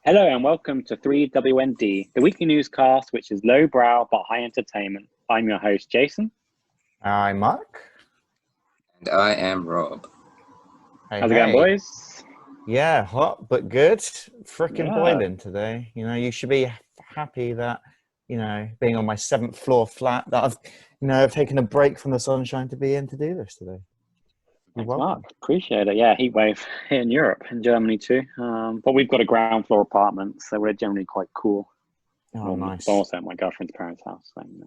Hello and welcome to 3WND, the weekly newscast, which is lowbrow but high entertainment. I'm your host, Jason. I'm Mark. And I am Rob. How's it going, boys? Yeah, hot but good. Freaking Yeah. boiling today. You know, you should be happy that, being on my 7th floor flat, that I've taken a break from the sunshine to be in to do this today. Thanks, Mark. Appreciate it. Yeah, heat wave here in Europe, in Germany too. But we've got a ground floor apartment, so we're generally quite cool. Oh, nice. But also at my girlfriend's parents' house, so it's a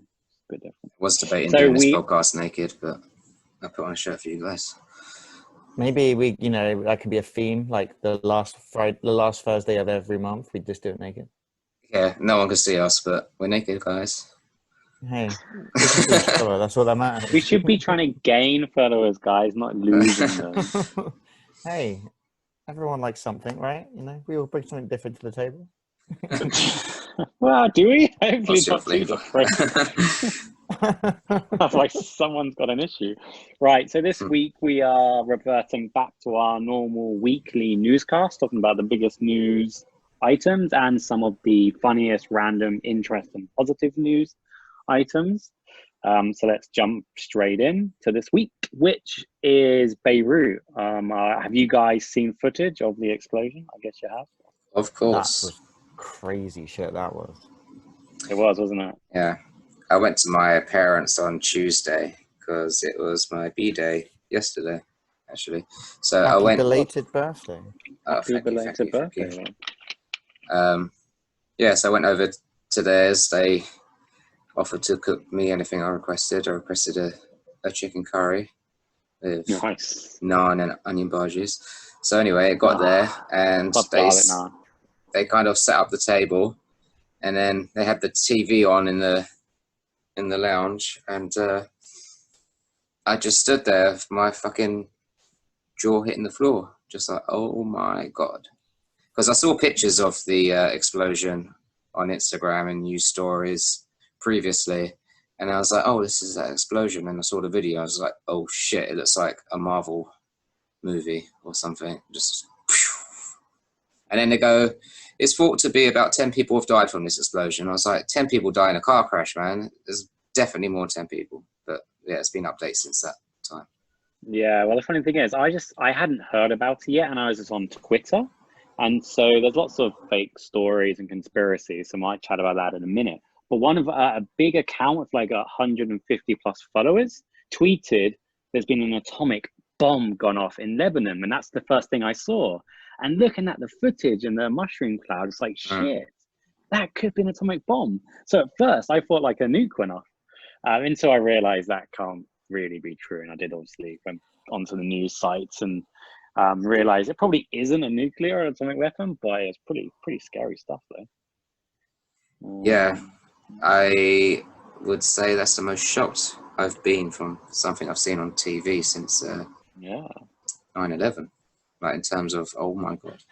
bit different. I was debating doing this podcast naked, but I put on a shirt for you guys. Maybe that could be a theme, like the last Thursday of every month. We just do it naked. Yeah, no one can see us, but we're naked, guys. Hey, that's all that matters. We should be trying to gain followers, guys, not losing them. Hey, everyone likes something, right? We all bring something different to the table. Well, do we? Hopefully What's your not too flavour? different. Otherwise, someone's got an issue. Right, so this week we are reverting back to our normal weekly newscast, talking about the biggest news items and some of the funniest, random, interesting, positive news items. So let's jump straight in to this week, which is Beirut. Have you guys seen footage of the explosion? I guess you have. Of course. That was crazy shit, that was. It was, wasn't it? Yeah. I went to my parents on Tuesday because it was my B-day yesterday, actually. So Happy I went. Belated birthday. Happy belated birthday. So I went over to theirs. They offered to cook me anything I requested. I requested a chicken curry with naan and onion bhajis. So anyway, it got there and they kind of set up the table, and then they had the TV on in the lounge, and I just stood there with my fucking jaw hitting the floor, just like, oh my God. Because I saw pictures of the explosion on Instagram and news stories previously, and I was like, oh, this is that explosion. And I saw the video, I was like, oh shit, it looks like a Marvel movie or something. Just, and then they go, it's thought to be about 10 people have died from this explosion. I was like, 10 people die in a car crash, man. There's definitely more than 10 people. But yeah, it's been updated since that time. Yeah, well, the funny thing is, I hadn't heard about it yet, and I was just on Twitter. And so there's lots of fake stories and conspiracies, so I might chat about that in a minute. But one of a big account with like 150 plus followers tweeted, there's been an atomic bomb gone off in Lebanon. And that's the first thing I saw. And looking at the footage and the mushroom cloud, it's like, shit, that could be an atomic bomb. So at first I thought like a nuke went off. Until I realized that can't really be true. And I did obviously went onto the news sites and realized it probably isn't a nuclear or atomic weapon, but it's pretty scary stuff though. Yeah, I would say that's the most shocked I've been from something I've seen on TV since 9/11. Like in terms of, oh my God.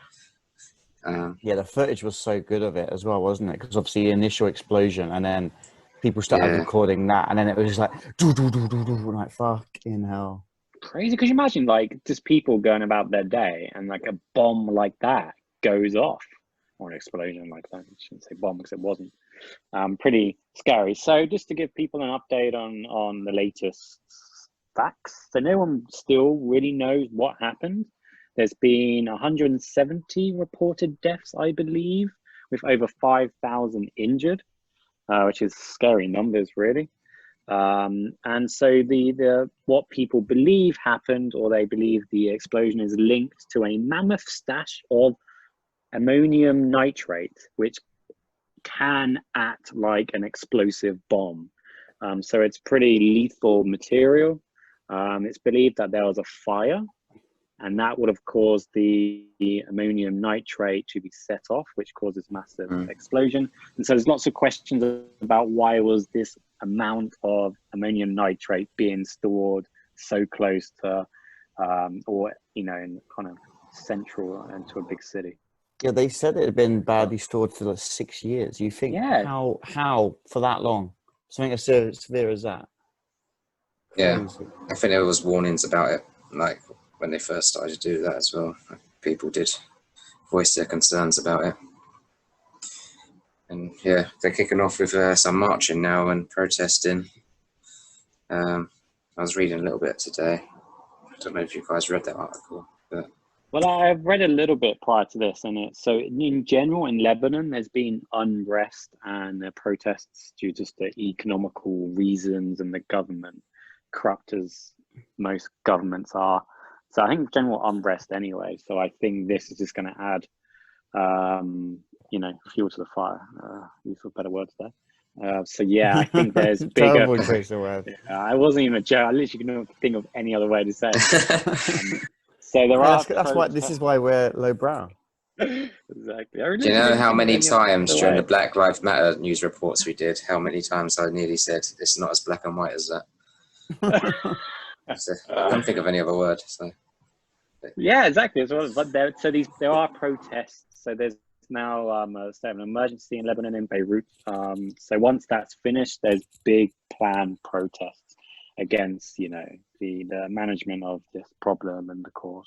The footage was so good of it as well, wasn't it? Because obviously the initial explosion, and then people started recording that, and then it was just like, like fucking hell. Crazy, because you imagine like just people going about their day and like a bomb like that goes off, or an explosion like that. I shouldn't say bomb because it wasn't. Pretty scary. So just to give people an update on the latest facts. So no one still really knows what happened. There's been 170 reported deaths, I believe, with over 5,000 injured, which is scary numbers, really. And so the what people believe happened, or they believe the explosion is linked to a mammoth stash of ammonium nitrate, which can act like an explosive bomb. So it's pretty lethal material. It's believed that there was a fire, and that would have caused the ammonium nitrate to be set off, which causes massive explosion. And so there's lots of questions about why was this amount of ammonium nitrate being stored so close to, in kind of central into a big city. Yeah, they said it had been badly stored for like 6 years. You think how for that long? Something as severe as that? Yeah, Crazy. I think there was warnings about it, like when they first started to do that as well. People did voice their concerns about it. And yeah, they're kicking off with some marching now and protesting. I was reading a little bit today. I don't know if you guys read that article, but well, I've read a little bit prior to this, and so in general in Lebanon, there's been unrest and protests due to the economical reasons and the government, corrupt as most governments are. So I think general unrest anyway. So I think this is just going to add, fuel to the fire. Use for better words there. So yeah, I think there's bigger. Terrible choice of words. I wasn't even a joke. I literally couldn't think of any other way to say it. So there are. That's why. This is why we're lowbrow. Exactly. Do you know how many times during the Black Lives Matter news reports we did? How many times I nearly said it's not as black and white as that. So, I can't think of any other word. So. Yeah, exactly. But there are protests. So there's now an emergency in Lebanon in Beirut. So once that's finished, there's big planned protests against the management of this problem and the cause.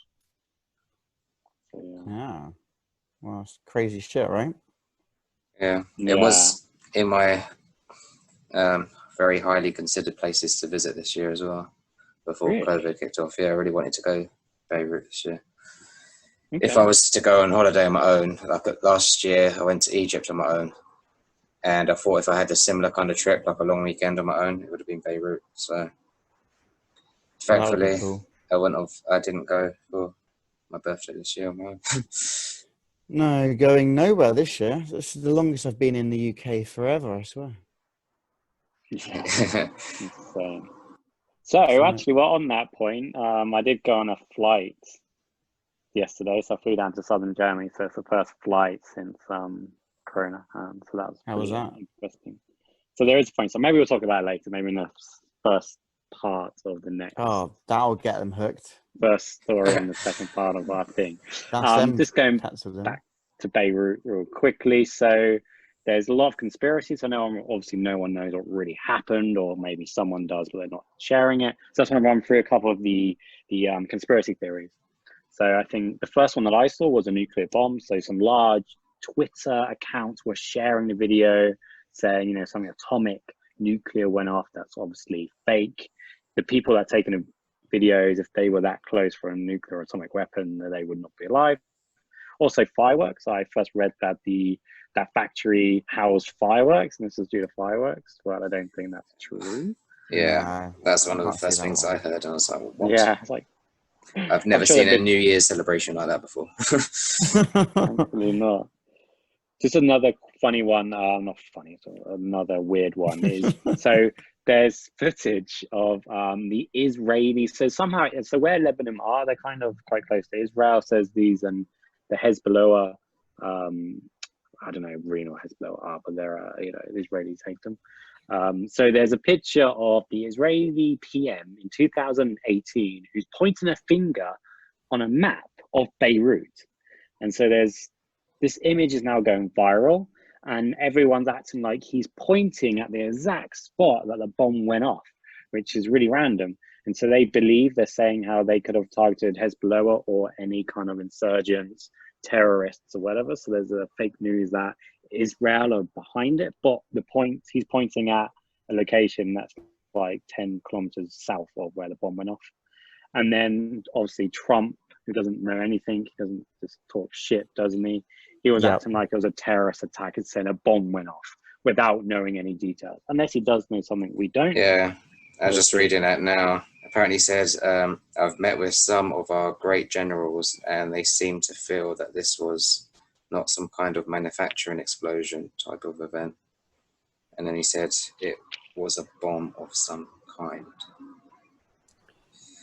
So, yeah. Well, it's crazy shit, right? Yeah. It was in my very highly considered places to visit this year as well. Before COVID kicked off. Yeah, I really wanted to go to Beirut this year. Okay. If I was to go on holiday on my own, like last year I went to Egypt on my own, and I thought if I had a similar kind of trip, like a long weekend on my own, it would have been Beirut. So thankfully cool. I didn't go for my birthday this year on my own. No, going nowhere this year. This is the longest I've been in the UK forever, I swear. So actually, on that point, I did go on a flight yesterday. So I flew down to southern Germany. So it's the first flight since Corona. So that was how was that? Interesting. So there is a point. So maybe we'll talk about it later. Maybe in the first part of the next. Oh, that'll get them hooked. First story in the second part of our thing. That's just going back to Beirut real quickly. So there's a lot of conspiracies. I know obviously no one knows what really happened, or maybe someone does, but they're not sharing it. So I just want to run through a couple of the conspiracy theories. So I think the first one that I saw was a nuclear bomb. So some large Twitter accounts were sharing the video saying, something atomic nuclear went off. That's obviously fake. The people that taken the videos, if they were that close for a nuclear or atomic weapon, they would not be alive. Also fireworks. I first read that that factory housed fireworks, and this is due to fireworks. Well, I don't think that's true. Yeah, that's one of the first things I heard. I was like, what? Yeah, it's like, I've never seen a New Year's celebration like that before. Thankfully not. Just another funny one, not funny, another weird one is, so there's footage of the Israelis. So somehow, where Lebanon are, they're kind of quite close to Israel. So there's these and the Hezbollah, I don't know really what Hezbollah are, but they're, the Israelis hate them. So there's a picture of the Israeli PM in 2018 who's pointing a finger on a map of Beirut. And so this image is now going viral, and everyone's acting like he's pointing at the exact spot that the bomb went off, which is really random. And so they're saying how they could have targeted Hezbollah or any kind of insurgents, terrorists or whatever. So there's a fake news that Israel are behind it, but he's pointing at a location that's like 10 kilometers south of where the bomb went off. And then obviously Trump, who doesn't know anything, he doesn't just talk shit, doesn't he? He was acting like it was a terrorist attack and saying a bomb went off without knowing any details, unless he does know something we don't. Yeah, I was just reading that now. Apparently says, I've met with some of our great generals and they seem to feel that this was not some kind of manufacturing explosion type of event. And then he said it was a bomb of some kind.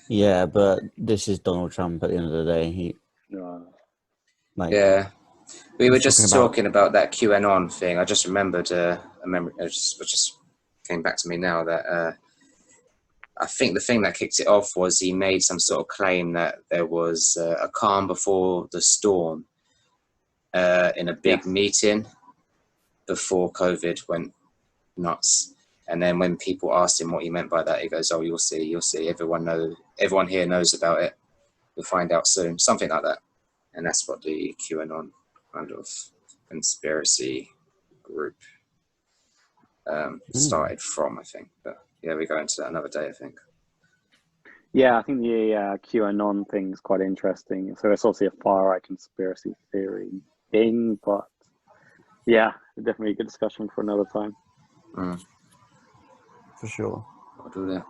Yeah, but this is Donald Trump at the end of the day. Yeah. We were just talking about that QAnon thing. I just remembered a memory. It just came back to me now that I think the thing that kicked it off was he made some sort of claim that there was a calm before the storm in a big meeting before COVID went nuts. And then when people asked him what he meant by that, he goes, "Oh, you'll see. Everyone here knows about it. You'll find out soon." Something like that. And that's what the QAnon kind of conspiracy group started from, I think. But yeah, we go into that another day, I think. Yeah, I think the QAnon thing is quite interesting. So it's also a far-right conspiracy theory thing, but yeah, definitely a good discussion for another time. For sure. I'll do that.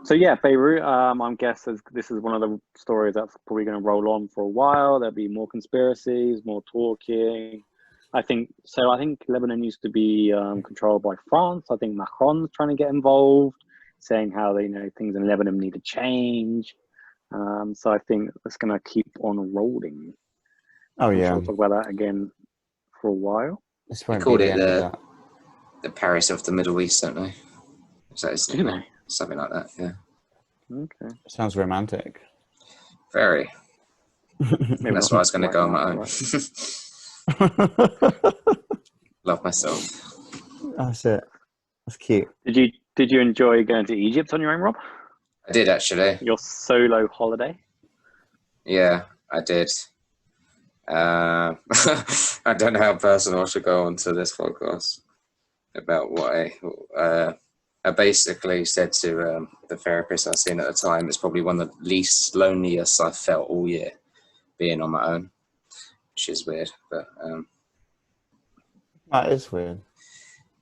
So yeah, Beirut, I'm guessing this is one of the stories that's probably going to roll on for a while. There'll be more conspiracies, more talking. I think Lebanon used to be controlled by France. I think Macron's trying to get involved, saying how things in Lebanon need to change. So I think it's going to keep on rolling. Oh yeah, we'll talk about that again for a while. They called it the Paris of the Middle East, don't they? Something like that. Yeah. Okay. Sounds romantic. Very. That's why I was going to go on my own. Love myself. That's it. That's cute. Did you enjoy going to Egypt on your own, Rob? I did, actually. Your solo holiday? Yeah, I did. I don't know how personal I should go on to this podcast about what I basically said to the therapist I was seeing at the time. It's probably one of the least loneliest I've felt all year, being on my own, which is weird. But that is weird.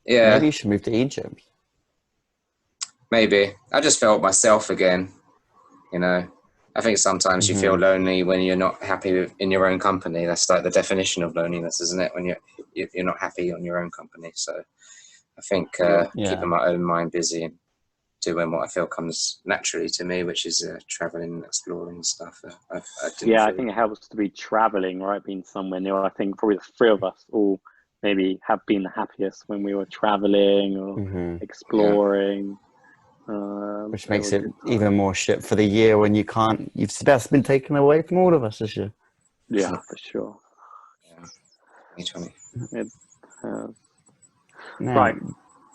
Yeah, maybe you should move to Egypt. Maybe I just felt myself again. I think sometimes you feel lonely when you're not happy in your own company. That's like the definition of loneliness, isn't it? When you're not happy on your own company. So I think keeping my own mind busy and doing what I feel comes naturally to me, which is traveling and exploring and stuff. I think it helps to be traveling, right? Being somewhere new. I think probably the three of us all maybe have been the happiest when we were traveling or exploring. Which makes it even more shit for the year when you can't. That's been taken away from all of us this year. Yeah, for sure. Yeah. 2020. Right.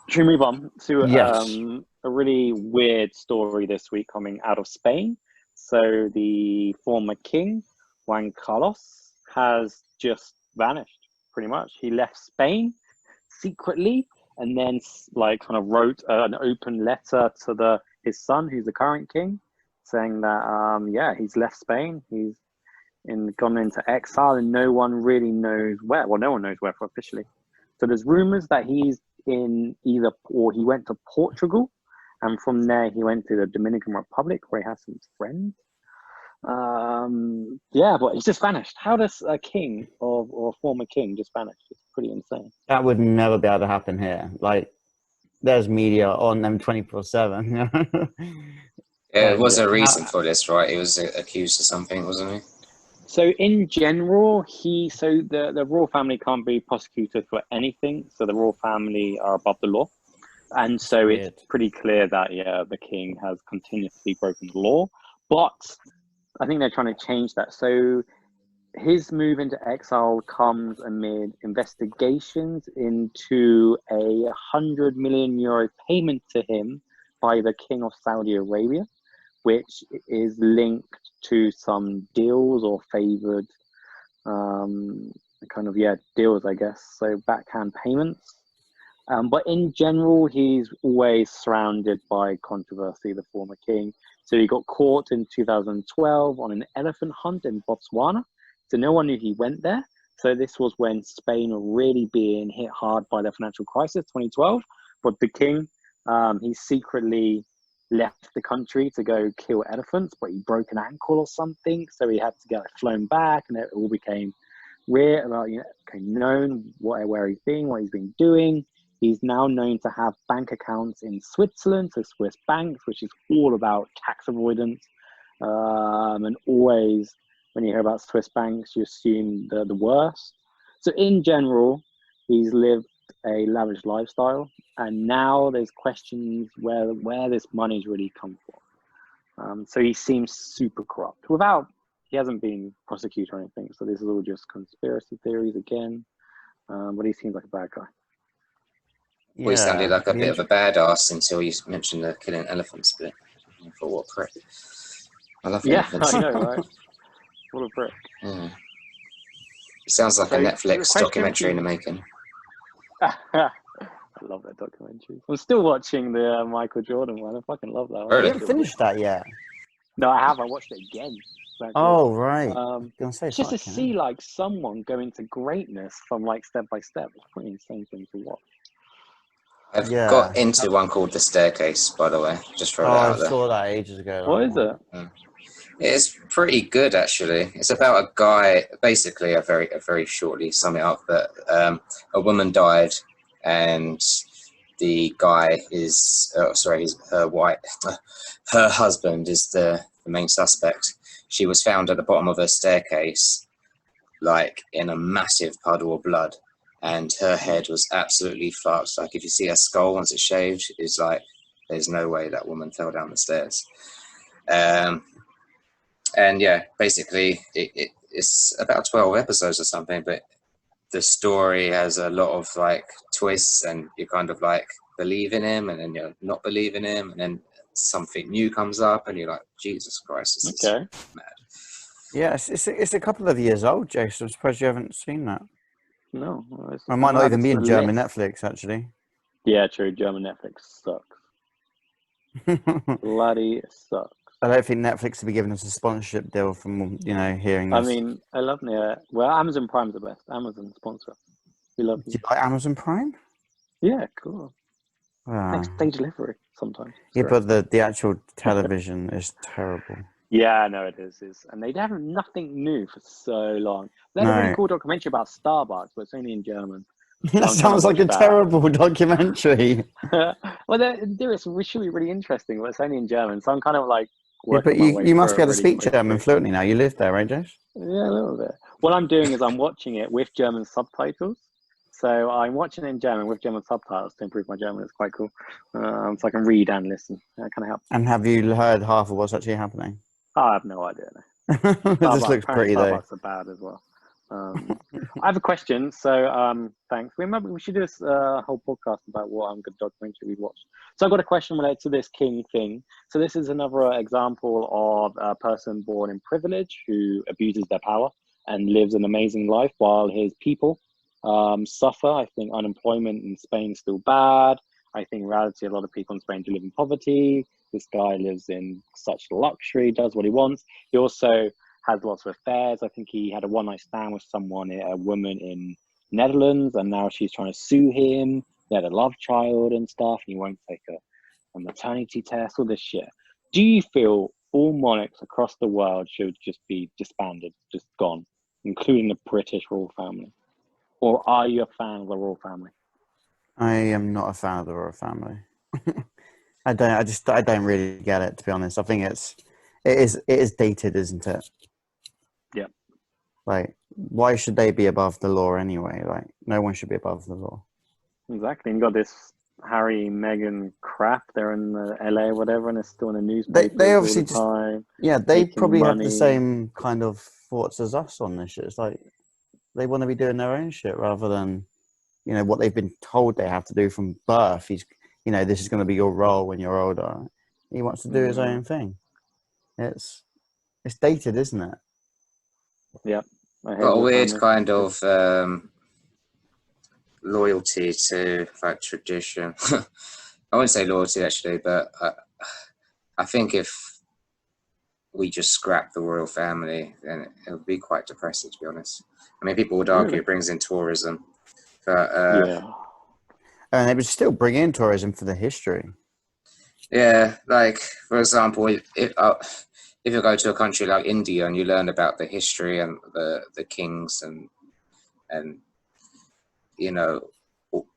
Should we move on to yes. a really weird story this week coming out of Spain? So the former king, Juan Carlos, has just vanished, pretty much. He left Spain secretly and then kind of wrote an open letter to his son, who's the current king, saying that, he's left Spain. He's gone into exile and no one really knows where. Well, no one knows where officially. So there's rumors that he's he went to Portugal, and from there he went to the Dominican Republic where he has some friends. But he's just vanished. How does a king or a former king just vanish? It's pretty insane. That would never be able to happen here. Like, there's media on them 24/7. Yeah, there was a reason for this, right? He was accused of something, wasn't he? So in general, the royal family can't be prosecuted for anything. So the royal family are above the law. And so it's pretty clear that, the king has continuously broken the law. But I think they're trying to change that. So his move into exile comes amid investigations into a €100 million payment to him by the King of Saudi Arabia, which is linked to some deals or favored deals, I guess. So backhand payments. But in general, he's always surrounded by controversy, the former king. So he got caught in 2012 on an elephant hunt in Botswana. So no one knew he went there. So this was when Spain were really being hit hard by the financial crisis, 2012. But the king, he secretly left the country to go kill elephants, but he broke an ankle or something. So he had to get flown back, and it all became became known where he's been, what he's been doing. He's now known to have bank accounts in Switzerland, so Swiss banks, which is all about tax avoidance. And always, when you hear about Swiss banks, you assume the worst. So in general, he's lived a lavish lifestyle, and now there's questions where this money's really come from. So he seems super corrupt. He hasn't been prosecuted or anything, so this is all just conspiracy theories again. But he seems like a bad guy. Well, he sounded like a bit of a badass until you mentioned the killing elephants bit. I thought, what a prick. I love elephants. I know, right? What a prick. Yeah. It sounds like a Netflix documentary in the making. I love that documentary. I'm still watching the Michael Jordan one. I fucking love that one. Really? You haven't finished that yet? No, I have. I watched it again. Oh, right. It's just to see like someone go into greatness from like step by step. It's pretty insane thing to watch. I've got into one called The Staircase, by the way. Just throw that out there. I saw that ages ago. What is it? It's pretty good, actually. It's about a guy. Basically, a very shortly sum it up. But a woman died, and the guy is her husband is the main suspect. She was found at the bottom of her staircase, like in a massive puddle of blood. And her head was absolutely fucked. Like if you see her skull once it's shaved, it's like there's no way that woman fell down the stairs. And yeah, basically it's about 12 episodes or something, but the story has a lot of like twists, and you kind of like believe in him, and then you're not believing him, and then something new comes up, and you're like, Jesus Christ, this is mad. Yeah, it's a couple of years old, Jason. I'm surprised you haven't seen that. No. I might not even be in German Netflix, actually. Yeah, true. German Netflix sucks. Bloody sucks. I don't think Netflix will be giving us a sponsorship deal from, hearing this. I mean, I love it. Well, Amazon Prime's the best. Amazon sponsor. We love you. Do you like Amazon Prime? Yeah, cool. Next day delivery sometimes. Yeah, but the actual television is terrible. Yeah, no, it is. And they have nothing new for so long. They had a really cool documentary about Starbucks, but it's only in German. That sounds like a terrible documentary. Well, it should be really interesting, but it's only in German. So I'm kind of like... Yeah, but you must be able to speak German fluently now. You live there, right, Josh? Yeah, a little bit. What I'm doing is I'm watching it with German subtitles. So I'm watching it in German with German subtitles to improve my German. It's quite cool. So I can read and listen. That kind of helps. And have you heard half of what's actually happening? I have no idea. This looks pretty, though. Starbucks are bad as well. I have a question. So thanks. Remember, we should do this whole podcast about what good documentary we watched. So I've got a question related to this king thing. So this is another example of a person born in privilege who abuses their power and lives an amazing life while his people suffer. I think unemployment in Spain is still bad. I think in reality, a lot of people in Spain do live in poverty. This guy lives in such luxury, does what he wants. He also has lots of affairs. I think he had a one-night stand with a woman in Netherlands, and now she's trying to sue him. They had a love child and stuff, and he won't take a maternity test, all this shit. Do you feel all monarchs across the world should just be disbanded, just gone, including the British royal family? Or are you a fan of the royal family? I am not a fan of the royal family. I don't really get it, to be honest. I think it is dated, isn't it? Yeah. Like, why should they be above the law anyway? Like, no one should be above the law. Exactly. And you got this Harry, Meghan crap. They're in the LA or whatever, and it's still in the newspaper. They obviously they probably money. have the same kind of thoughts as us on this shit. It's like they want to be doing their own shit rather than, what they've been told they have to do from birth. This is going to be your role when you're older. He wants to do his own thing. It's dated, isn't it? Yeah. Got a weird kind of loyalty to like tradition. I wouldn't say loyalty actually, but I think if we just scrap the royal family, then it would be quite depressing, to be honest. I mean, people would argue it brings in tourism, but and it would still bring in tourism for the history. Yeah, like for example, if you go to a country like India and you learn about the history and the kings and the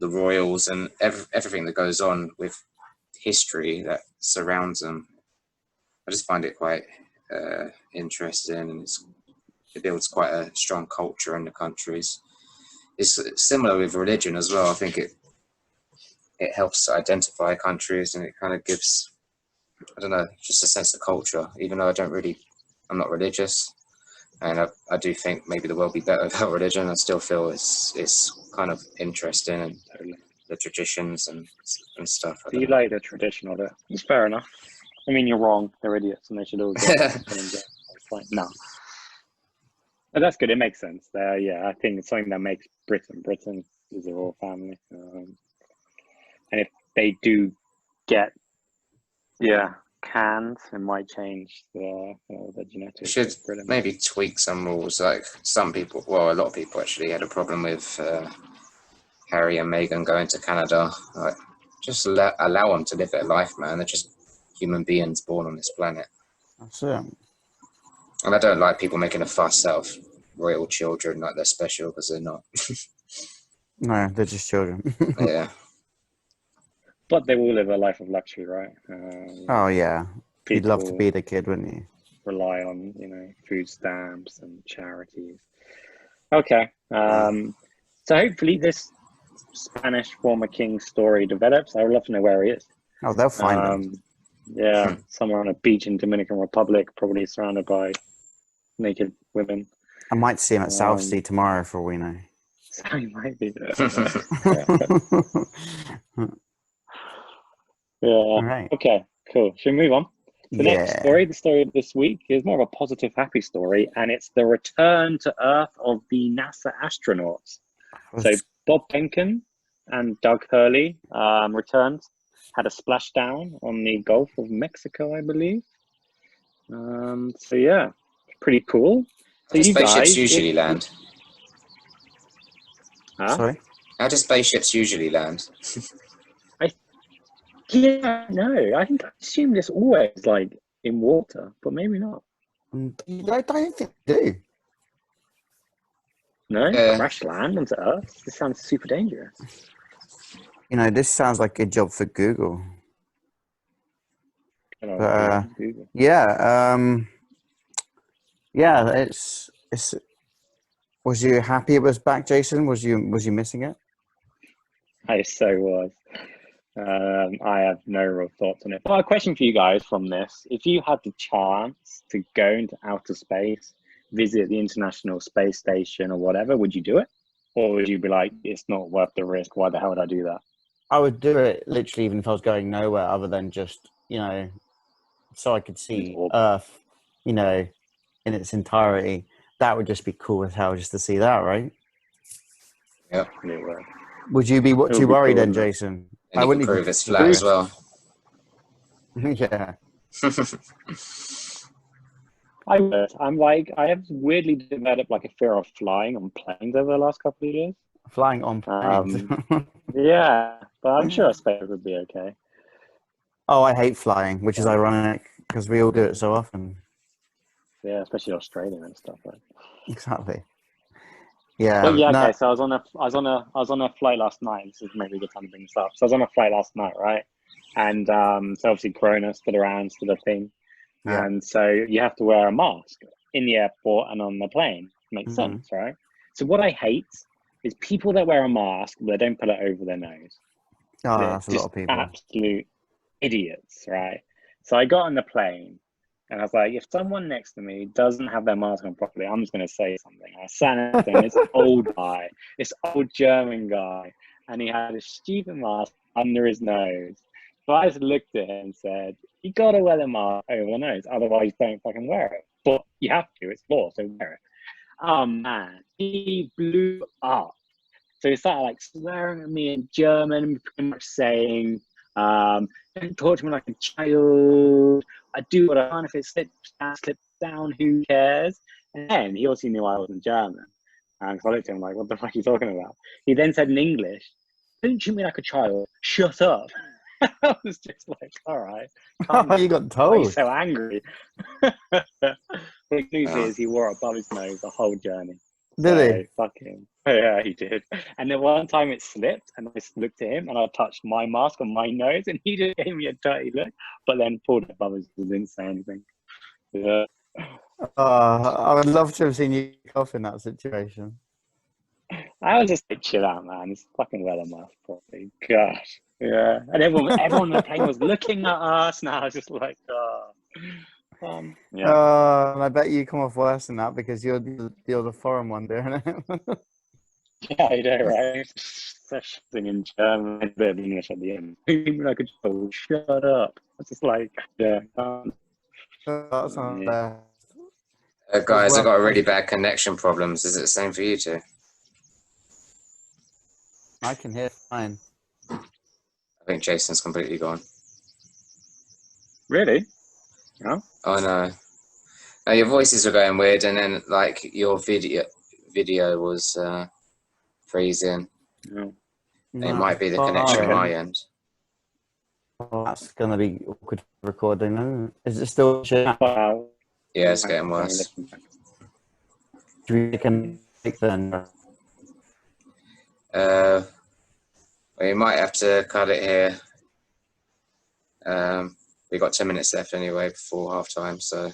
royals and everything that goes on with history that surrounds them, I just find it quite interesting, and it builds quite a strong culture in the countries. It's similar with religion as well. I think it helps to identify countries, and it kind of gives, I don't know, just a sense of culture. Even though I'm not religious, and I do think maybe the world would be better without religion. I still feel it's kind of interesting, and the traditions and stuff. Do you like the tradition of it? It's fair enough. I mean, you're wrong. They're idiots, and they should all get fine. No. But that's good. It makes sense. I think it's something that makes Britain. as a royal family. And if they do get canned, it might change the genetics. Should maybe tweak some rules. Like some people, well, a lot of people actually had a problem with Harry and Meghan going to Canada. Like, just allow them to live their life, man. They're just human beings born on this planet. That's it. And I don't like people making a fuss out of royal children like they're special, because they're not. No, they're just children. Yeah. But they will live a life of luxury, right? Oh yeah, you'd love to be the kid, wouldn't you? Rely on food stamps and charities. Okay, so hopefully this Spanish former king story develops. I would love to know where he is. Oh, they'll find him. Yeah, somewhere on a beach in Dominican Republic, probably surrounded by naked women. I might see him at South Sea tomorrow, for all we know. So he might be there. Yeah. Right. Okay, cool. Should we move on? The next story, the story of this week, is more of a positive, happy story, and it's the return to Earth of the NASA astronauts. So Bob Behnken and Doug Hurley returned, had a splashdown on the Gulf of Mexico, I believe. So yeah, pretty cool. So How do spaceships usually land? Huh? Sorry? How do spaceships usually land? Yeah, no, I assume it's always like in water, but maybe not. I don't think they do. No, crash land onto Earth. This sounds super dangerous. This sounds like a job for Google. Google. Yeah, it's. Was you happy it was back, Jason? Was you missing it? I so was. I have no real thoughts on it. But a question for you guys from this: if you had the chance to go into outer space, visit the International Space Station or whatever, would you do it? Or would you be like, it's not worth the risk, why the hell would I do that? I would do it literally even if I was going nowhere other than just, so I could see Earth, in its entirety. That would just be cool as hell just to see that, right? Yeah. Would you be too worried then, Jason? And you can prove it's flat as well. Yeah. I would. I have weirdly developed like a fear of flying on planes over the last couple of years. Flying on planes? Yeah, but I'm sure space would be okay. Oh, I hate flying, which is ironic because we all do it so often. Yeah, especially Australia and stuff, right? Exactly. Yeah. But yeah, okay. So I was on a flight last night. This is maybe a good time to bring this up. So I was on a flight last night, right? And so obviously Corona stood around, stood a thing. Yeah. And so you have to wear a mask in the airport and on the plane. Makes sense, right? So what I hate is people that wear a mask but they don't put it over their nose. Oh, that's a lot of people. Absolute idiots, right? So I got on the plane and I was like, if someone next to me doesn't have their mask on properly, I'm just going to say something. I sat next to him, this old guy, this old German guy, and he had a stupid mask under his nose. So I just looked at him and said, you got to wear the mask over the nose, otherwise don't fucking wear it. But you have to, it's law, so wear it. Oh man, he blew up. So he started like swearing at me in German, pretty much saying, don't talk to me like a child. I do what I want. If it slips down, who cares? And then he also knew I wasn't German. And so I looked at him like, what the fuck are you talking about? He then said in English, don't treat me like a child. Shut up. I was just like, all right. You got told. Why are you so angry? The news is he wore it above his nose the whole journey. Did he? Fuck him. Yeah, he did. And then one time it slipped and I looked at him and I touched my mask on my nose and he just gave me a dirty look, but then pulled it above his nose, didn't say anything. Yeah. I would love to have seen you cough in that situation. I was just like, chill out, man. It's fucking wear the mask properly. Gosh. Yeah. And everyone on the plane was looking at us and I was just like, yeah. And I bet you come off worse than that because you're the foreign one doing it. Yeah, I know, right? Something in German, a bit of English at the end. Like, shut up. It's just like, yeah. That's not bad. Guys, I've got a really bad connection problems. Is it the same for you two? I can hear fine. I think Jason's completely gone. Really? No? Oh no. No, your voices were going weird, and then like your video was freezing. No. It might be the connection on my end. Well, that's going to be awkward recording, isn't it? Is it still chat? Well, Yeah, it's getting worse. We can take then. We might have to cut it here. We got 10 minutes left anyway before half time, so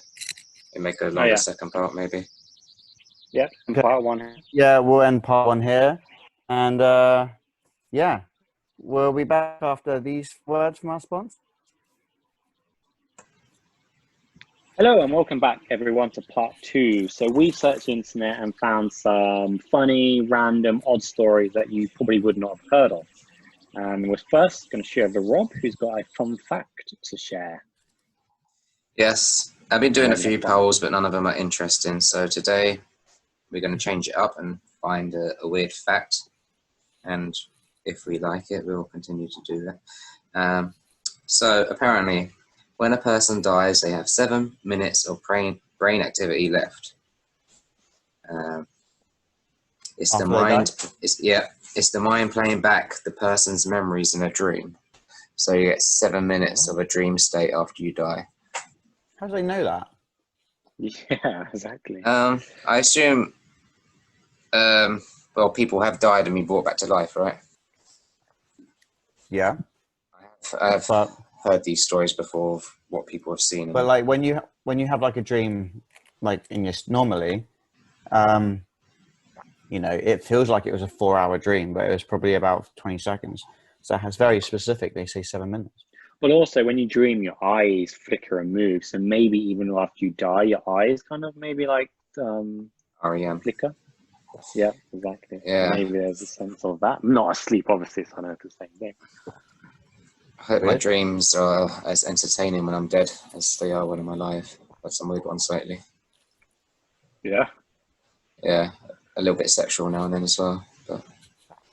we make a longer second part maybe. Yeah, okay. Part 1. Yeah, we'll end part 1 here. And yeah, we'll be back after these words from our sponsor. Hello and welcome back everyone to part 2. So we searched the internet and found some funny, random, odd stories that you probably would not have heard of. And we're first going to share with Rob, who's got a fun fact to share. Yes, I've been doing a few polls, but none of them are interesting. So today we're going to change it up and find a weird fact. And if we like it, we'll continue to do that. So apparently, when a person dies, they have 7 minutes of brain activity left. It's the mind. It's the mind playing back the person's memories in a dream. So you get 7 minutes of a dream state after you die. How do they know that? Yeah, exactly. I assume, well, people have died and been brought back to life, right? Yeah. I've heard these stories before of what people have seen. But like when you have like a dream, like in your normally, you know, it feels like it was a 4-hour dream, but it was probably about 20 seconds. So it's very specific. They say 7 minutes. But also when you dream, your eyes flicker and move. So maybe even after you die, your eyes kind of maybe like REM. flicker. Yeah, exactly. Yeah. Maybe there's a sense of that. I'm not asleep, obviously, so I know it's the same thing. I hope my dreams are as entertaining when I'm dead as they are when I'm alive. But some weird ones lately. Yeah. Yeah, a little bit sexual now and then as well. But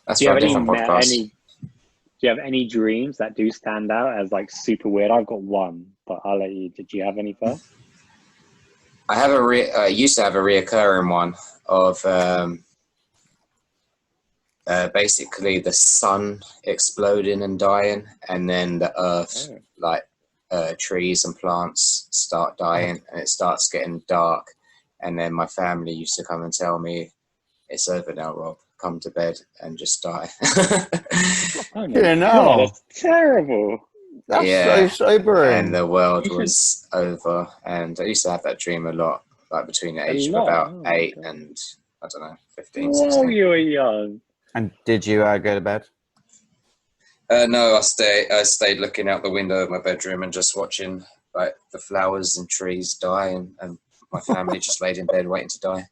that's for a different podcast. Do you have any dreams that do stand out as like super weird? I've got one, but I'll let you. Did you have any first? I have used to have a reoccurring one of basically the sun exploding and dying, and then the earth, like trees and plants start dying, and it starts getting dark. And then my family used to come and tell me, "It's over now, Rob. Come to bed and just die." Yeah, no, that's terrible. That's so sobering. And the world was over. And I used to have that dream a lot, like between the age of about 8 and, I don't know, 15, 16. Whoa, you were young. And did you go to bed? No, I stayed looking out the window of my bedroom and just watching like the flowers and trees die, and my family just laid in bed waiting to die.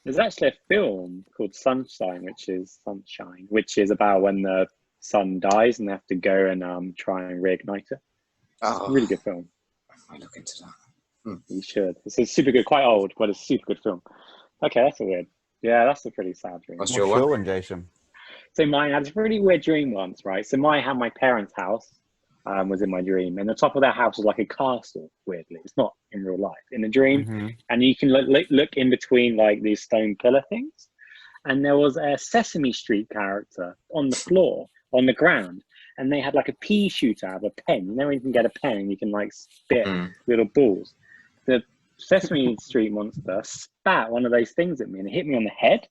There's actually a film called Sunshine, which is about when the sun dies and they have to go and try and reignite it. It's a really good film. I might look into that. You should. It's a super good, quite old, but it's a super good film. Okay, that's a weird. Yeah, that's a pretty sad dream. What's your one, Jason? So mine had a really weird dream once, right? So my parents' house was in my dream, and the top of their house was like a castle. Weirdly, it's not in real life. In the dream, and you can look in between like these stone pillar things, and there was a Sesame Street character on the floor, on the ground, and they had like a pea shooter out of a pen. You know when you can get a pen and you can like spit little balls. The Sesame Street monster spat one of those things at me and it hit me on the head,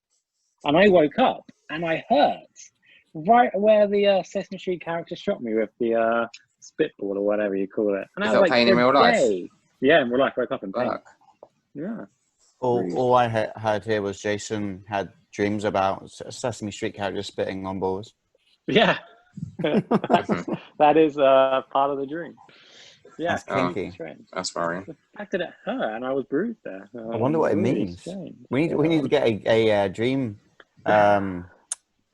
and I woke up and I hurt right where the Sesame Street character shot me with the spitball or whatever you call it. And I was like, pain in real life? Yeah, in real life, woke up in pain. Yeah. All I heard here was Jason had dreams about Sesame Street characters spitting on balls. Yeah. That is part of the dream. Yeah, that's kinky. That's worrying. The fact that it hurt and I was bruised there. I wonder what it means. Strange. We need to get a dream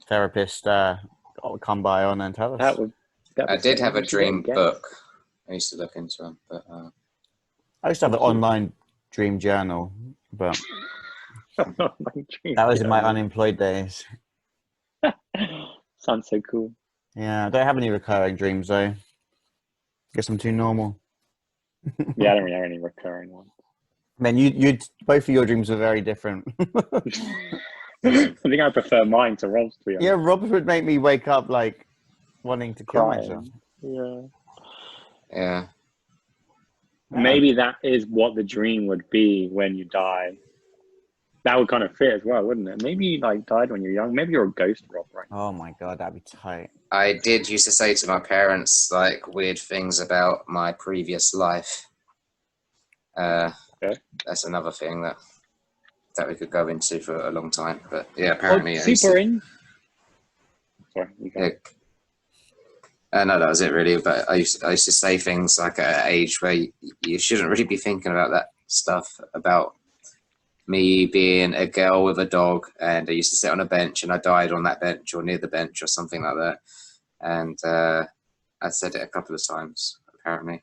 therapist come by on and tell us. I did have a dream book. I used to look into them, but I used to have an online dream journal, but that was in my unemployed days. Sounds so cool. Yeah, I don't have any recurring dreams though. Guess I'm too normal. Yeah, I don't really have any recurring ones. Man, you both of your dreams are very different. I think I prefer mine to Rob's, to be honest. Yeah, Rob's would make me wake up like wanting to kill myself. Yeah. Yeah. Maybe that is what the dream would be when you die. That would kind of fit as well, wouldn't it? Maybe you like died when you're young. Maybe you're a ghost, Rob, right? Oh my god, that'd be tight. I did used to say to my parents like weird things about my previous life. Okay. That's another thing that we could go into for a long time. But yeah, apparently Sorry, you go. No, that was it really. But I used to say things like at an age where you shouldn't really be thinking about that stuff, about me being a girl with a dog, and I used to sit on a bench and I died on that bench or near the bench or something like that. And I said it a couple of times apparently.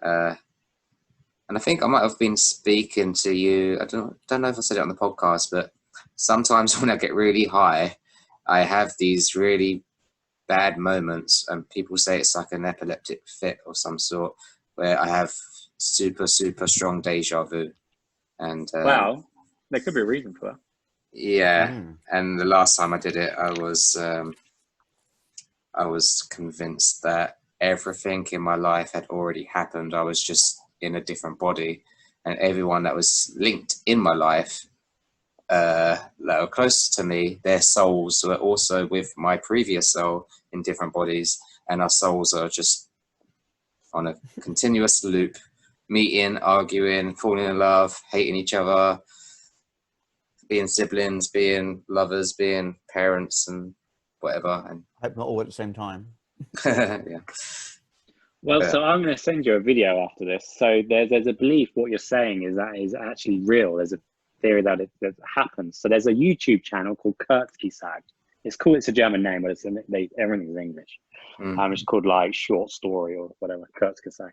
And I think I might have been speaking to you. I don't know if I said it on the podcast, but sometimes when I get really high, I have these really bad moments, and people say it's like an epileptic fit or some sort, where I have super, super strong deja vu. And wow, there could be a reason for that. Yeah, and the last time I did it, I was convinced that everything in my life had already happened. I was just in a different body, and everyone that was linked in my life that were close to me, their souls were also with my previous soul in different bodies, and our souls are just on a continuous loop, meeting, arguing, falling in love, hating each other, being siblings, being lovers, being parents, and whatever. And I hope not all at the same time. Yeah. Well, so I'm going to send you a video after this. So there's a belief what you're saying is that is actually real. There's a theory that it happens. So there's a YouTube channel called Kurzgesagt. It's a German name, but everything's English. It's called like Short Story or whatever, Kurzgesagt,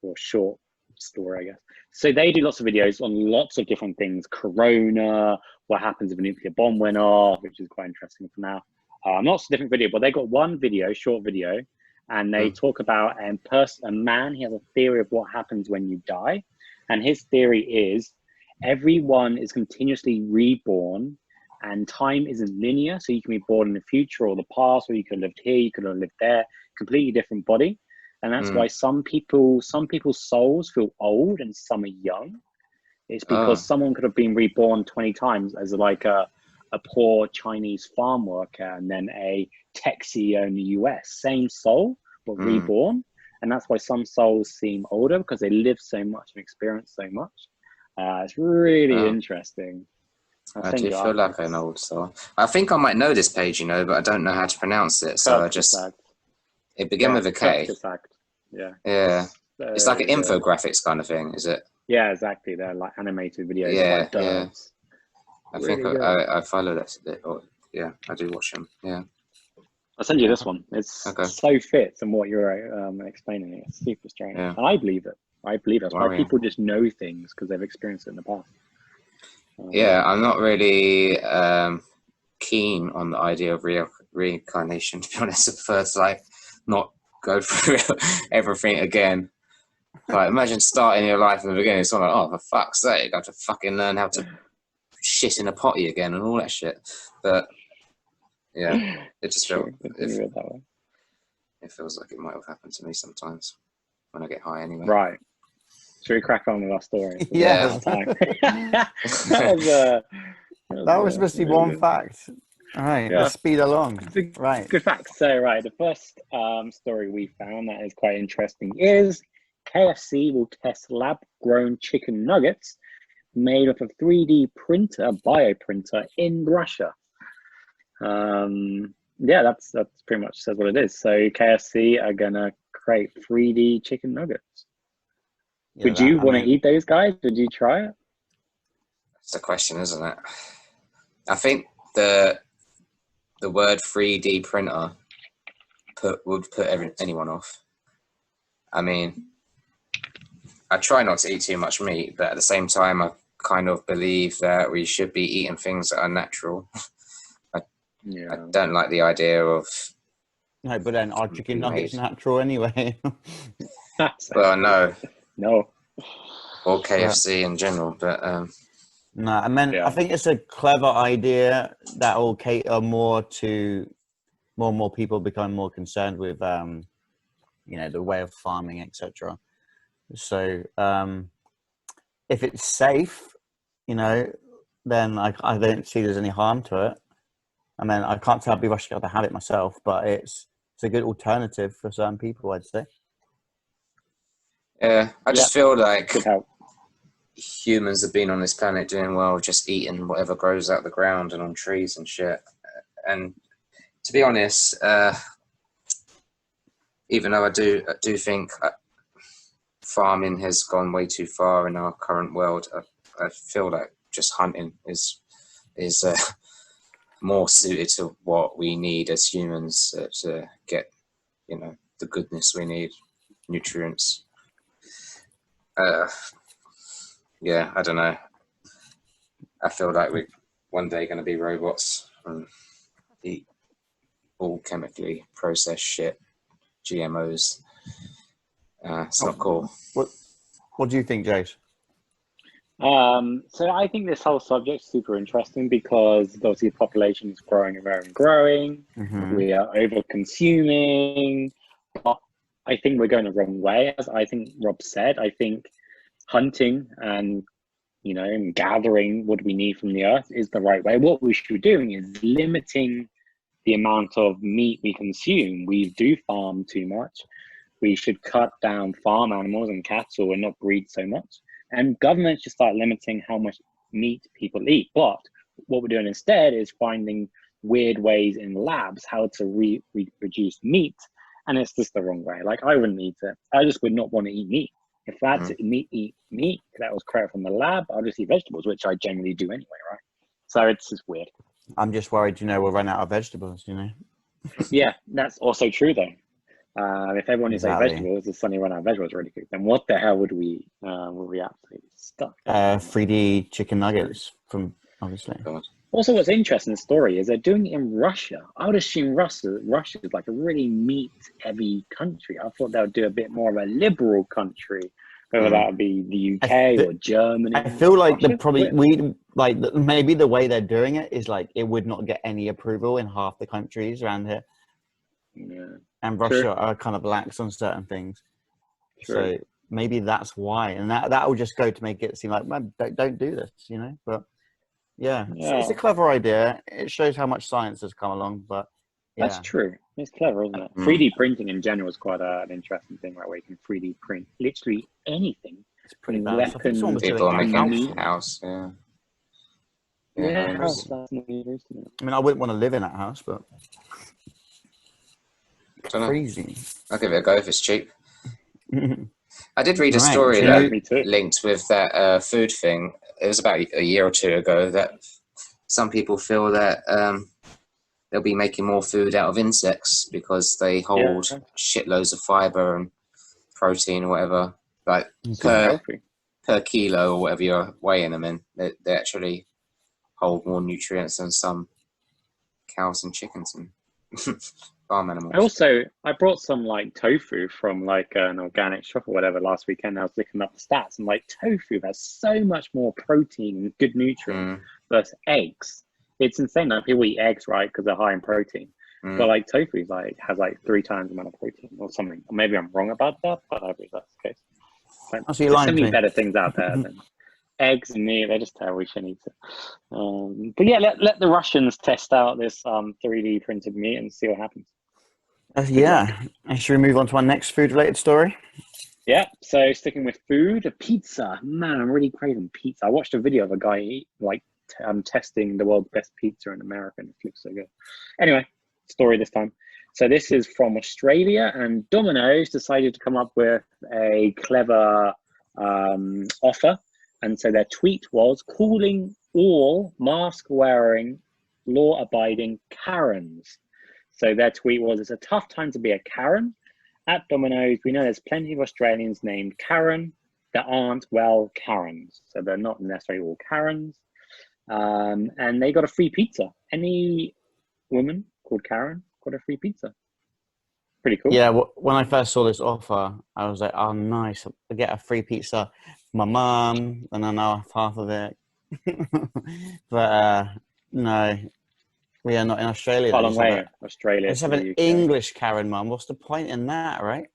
or Short Story, I guess. So they do lots of videos on lots of different things. Corona, what happens if a nuclear bomb went off, which is quite interesting for now. Lots of different videos, but they got one video, short video, and they talk about a man. He has a theory of what happens when you die, and his theory is everyone is continuously reborn, and time isn't linear. So you can be born in the future or the past, or you could have lived here, you could have lived there, completely different body, and that's why some people's souls feel old and some are young. It's because someone could have been reborn 20 times as like a poor Chinese farm worker, and then a tech CEO in the US, same soul, but reborn. And that's why some souls seem older, because they live so much and experience so much. It's really interesting. I do feel like an old soul. I think I might know this page, but I don't know how to pronounce it. So it began with a K. Yeah. Yeah. It's like an infographics kind of thing, is it? Yeah, exactly. They're like animated videos. Yeah, like I think I follow that. Yeah, I do watch them. Yeah. I'll send you this one. It's so fits and what you're explaining. It's super strange. Yeah. And I believe it. That's why people just know things, because they've experienced it in the past. Yeah, I'm not really keen on the idea of reincarnation, to be honest. I prefer to not go through everything again. Like, imagine starting your life from the beginning. It's not like, oh, for fuck's sake, I have to fucking learn how to shit in a potty again and all that shit. But yeah, it just feels it feels like it might have happened to me sometimes when I get high anyway. Right. Should we crack on with our story? Yeah. That was supposed to be one fact. All right, let's speed along. Right. Good fact. So, the first story we found that is quite interesting is KFC will test lab-grown chicken nuggets made of a 3D printer, bioprinter in Russia. That's pretty much says what it is. So KFC are gonna create 3D chicken nuggets. Would you want to eat those guys? Would you try it? That's the question, isn't it? I think the word 3D printer would put anyone off. I mean, I try not to eat too much meat, but at the same time, I kind of believe that we should be eating things that are natural. I don't like the idea of. No, but then our chicken nuggets natural anyway. Well, no. Or KFC in general, but no, I mean, I think it's a clever idea that will cater more to more and more people become more concerned with, the way of farming, etc. So, if it's safe, then I don't see there's any harm to it. I mean, I can't tell people I should be able to have it myself, but it's a good alternative for certain people, I'd say. Yeah, I just feel like humans have been on this planet doing well, just eating whatever grows out the ground and on trees and shit. And to be honest, even though I do think farming has gone way too far in our current world, I feel like just hunting is more suited to what we need as humans to get, the goodness we need, nutrients. Yeah, I don't know. I feel like we're one day going to be robots and eat all chemically processed shit, GMOs. It's not cool. What do you think, Jace? So I think this whole subject is super interesting because obviously the population is growing and growing. Mm-hmm. We are over consuming. But I think we're going the wrong way. As I think Rob said, I think hunting and gathering what we need from the earth is the right way. What we should be doing is limiting the amount of meat we consume. We do farm too much. We should cut down farm animals and cattle and not breed so much. And governments should start limiting how much meat people eat. But what we're doing instead is finding weird ways in labs how to reproduce meat. And it's just the wrong way. Like, I wouldn't eat it. I just would not want to eat meat. If I had to eat meat that was created from the lab, I'll just eat vegetables, which I generally do anyway, right? So it's just weird. I'm just worried, we'll run out of vegetables, Yeah, that's also true, though. If everyone is like vegetables, the suddenly run out of vegetables really quick, then what the hell would we absolutely stuck? 3D chicken nuggets from, obviously. Also, what's interesting in the story is they're doing it in Russia. I would assume Russia is like a really meat-heavy country. I thought they would do a bit more of a liberal country, whether that would be the UK or Germany. I feel like maybe the way they're doing it is like it would not get any approval in half the countries around here. Yeah. And Russia are kind of lax on certain things. So maybe that's why. And that will just go to make it seem like, man, don't do this, But yeah, it's a clever idea. It shows how much science has come along, but that's true. It's clever, isn't it? 3D printing in general is quite an interesting thing, right? Where you can 3D print literally anything. It's pretty bad. Weapons, people making a house, yeah. That's I mean, I wouldn't want to live in that house, but it's crazy. I'll give it a go if it's cheap. I did read a story that linked with that food thing. It was about a year or two ago that some people feel that they'll be making more food out of insects because they hold shitloads of fiber and protein or whatever, like per kilo or whatever you're weighing them in. They actually hold more nutrients than some cows and chickens and farm animals. I brought some like tofu from like an organic shop or whatever last weekend. I was looking up the stats and like tofu has so much more protein and good nutrients versus eggs. It's insane that people eat eggs, right, because they're high in protein. But like tofu has like 3 times the amount of protein or something. Maybe I'm wrong about that, but I believe that's the case. Like, there's so many better things out there than eggs and meat. They just tell we shouldn't eat it. But yeah, let the Russians test out this 3D printed meat and see what happens. And should we move on to our next food-related story? Yeah, so sticking with food, a pizza. Man, I'm really craving pizza. I watched a video of a guy testing the world's best pizza in America, and it looks so good. Anyway, story this time. So this is from Australia, and Domino's decided to come up with a clever offer. And so their tweet was calling all mask-wearing, law-abiding Karens. So their tweet was, it's a tough time to be a Karen. At Domino's, we know there's plenty of Australians named Karen that aren't, well, Karens. So they're not necessarily all Karens. And they got a free pizza. Any woman called Karen got a free pizza. Pretty cool. Yeah, when I first saw this offer, I was like, "Oh, nice! I get a free pizza for my mum, and I know half of it." But no, we are not in Australia. Quite a long way, Australia. Let's have an English Karen, mum. What's the point in that, right?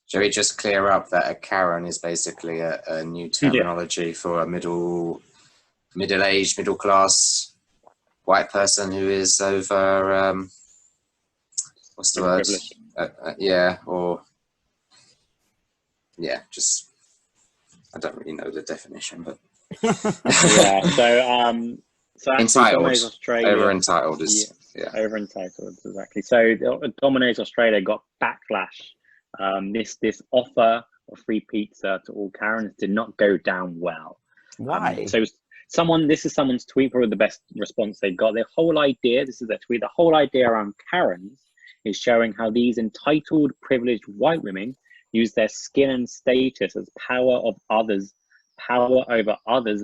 Shall we just clear up that a Karen is basically a new terminology for a middle-aged, middle-class white person who is over, what's the word? Just, I don't really know the definition, but. So entitled. Australia, over entitled is, over entitled, exactly. So Domino's Australia got backlash. This offer of free pizza to all Karens did not go down well. Why? So this is someone's tweet, probably the best response they got. Their whole idea, this is their tweet, the whole idea around Karens is showing how these entitled, privileged white women use their skin and status as power over others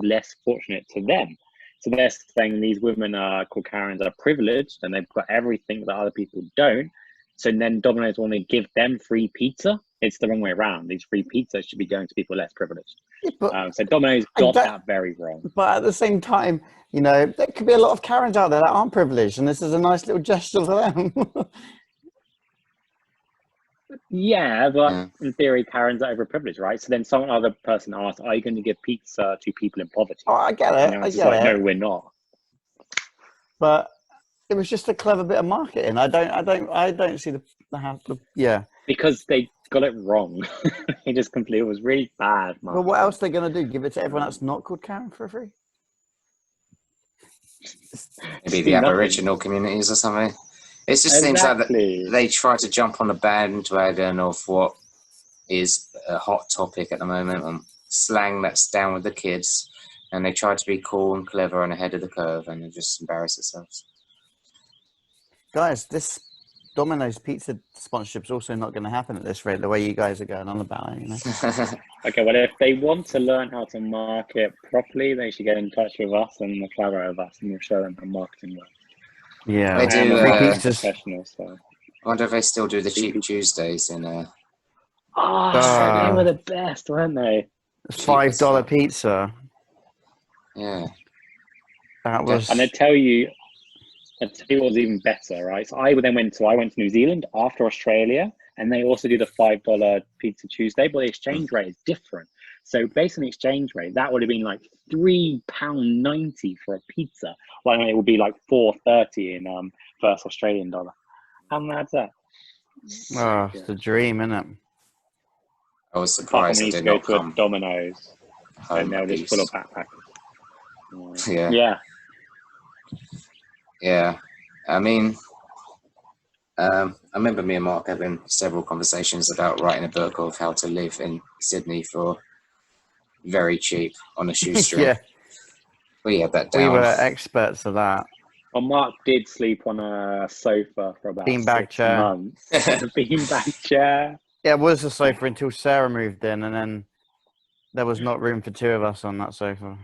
less fortunate to them. So they're saying these women are called Karens are privileged and they've got everything that other people don't. So then Domino's want to give them free pizza. It's the wrong way around. These free pizzas should be going to people less privileged. Yeah, so Domino's got that very wrong. But at the same time, there could be a lot of Karens out there that aren't privileged, and this is a nice little gesture for them. Yeah, but in theory, Karens are overprivileged, right? So then some other person asks, "Are you going to give pizza to people in poverty?" Oh, I get it. I get it. No, we're not. But it was just a clever bit of marketing. I don't see the Because they got it wrong. It was really bad. Well, what else are they going to do? Give it to everyone that's not called Karen for free? Maybe the Aboriginal communities or something. It just seems like they try to jump on the bandwagon of what is a hot topic at the moment, and slang that's down with the kids, and they try to be cool and clever and ahead of the curve, and they just embarrass themselves. Guys, this Domino's pizza sponsorship is also not going to happen at this rate, the way you guys are going on about it. Okay, well, if they want to learn how to market properly, they should get in touch with us and collaborate with us, and we'll show them how marketing works. Yeah, they do. Professionals. So. I wonder if they still do the Cheap Tuesdays in. They were the best, weren't they? $5 pizza. Yeah, that was. And I tell you what was even better, right? So I went to New Zealand after Australia, and they also do the $5 Pizza Tuesday, but the exchange rate is different. So based on the exchange rate, that would have been like £3.90 for a pizza. Well, it would be like $4.30 in first Australian dollar. How mad's that? Oh, it's the dream, isn't it? I was surprised I did not go to a Domino's and they were just full of backpackers. Yeah. I mean, I remember me and Mark having several conversations about writing a book of how to live in Sydney for very cheap on a shoestring. Yeah. We had that down. We were experts of that. Well, Mark did sleep on a sofa for about 6 months. A beanbag chair. Yeah, it was a sofa until Sarah moved in, and then there was not room for two of us on that sofa.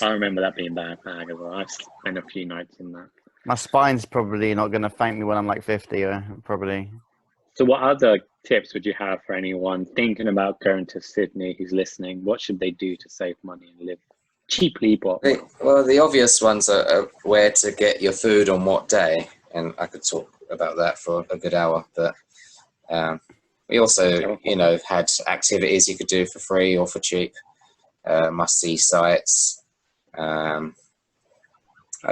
I remember that being bad as well. I've spent a few nights in that. My spine's probably not going to thank me when I'm like 50, probably. So what other tips would you have for anyone thinking about going to Sydney who's listening? What should they do to save money and live cheaply? Well, the obvious ones are where to get your food on what day. And I could talk about that for a good hour. But we also, had activities you could do for free or for cheap. Must-see sites. I